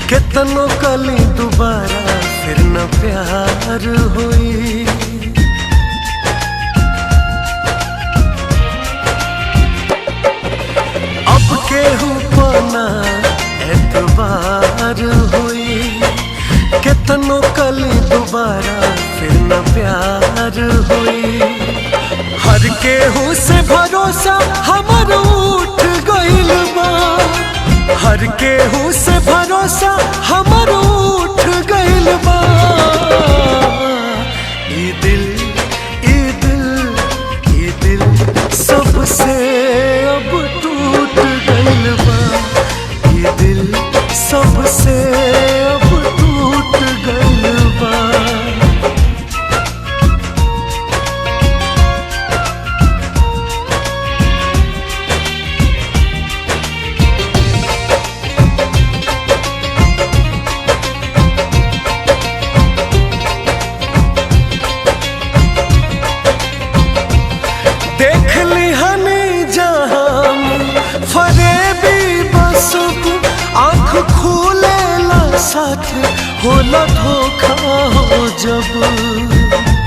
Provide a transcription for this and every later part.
कितनों कली दोबारा फिर न प्यार हुई। अब केहू पना एतबार हुई। कितनों कली दोबारा फिर न प्यार हुई। हर केहू से भरोसा हमर उठ गइल बा। हर केहू से भरोसा हमर उठ गइल बा। ई दिल सबसे अब टूट गइल बा। ई दिल सबसे अब टूट गइल बा। देख ली हनी जहां फरेबी बसुब आँख खोले ला साथ होला धोखा हो जब।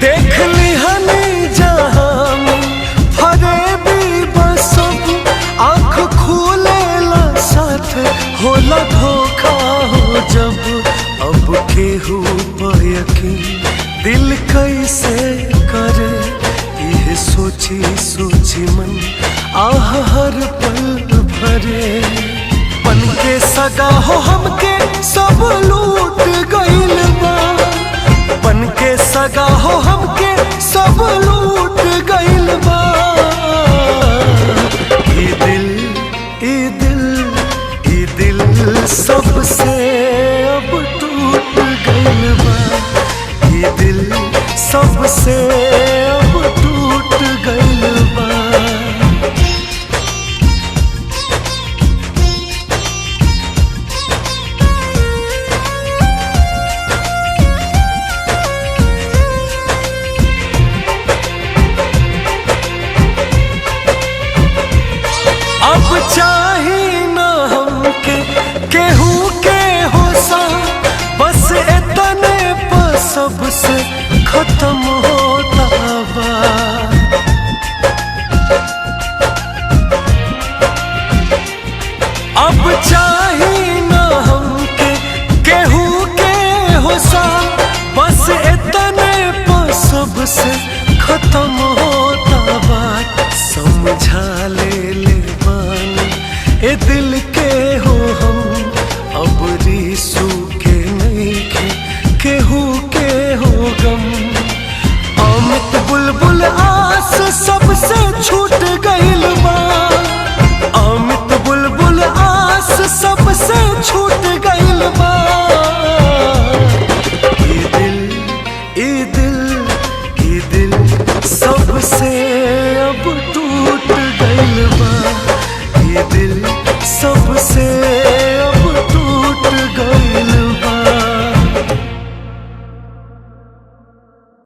देख ली हनी जहां फरेबी बसुब आँख खोले ला साथ होला धोखा हो जब। अब केहू पर यकीन दिल कैसे करे। यह सोची सोची मन आह हर पल भरे। बन के सगा हो हमके सब लूट गइल बा। बन के सगा हो हमके सब लूट गइल बा। ये दिल सबसे अब टूट गइल बा। ये दिल सबसे अब टूट गइल बा। अब चाही ना हमके केहू के होसा। बस इतने पर सबसे खत्म होता बा। अब चाही ना हमके केहू के होसा। बस इतने पर सबसे खत्म होता बा। समझा ले बानी ए दिल के हो हम। अब रीसू के नहीं केहू के हो गम। अमित बुलबुल आस सबसे छूट गइल बा। अमित बुलबुल आस सबसे छूट गइल बा। ये दिल सबसे अब टूट गइल बा। ये दिल सबसे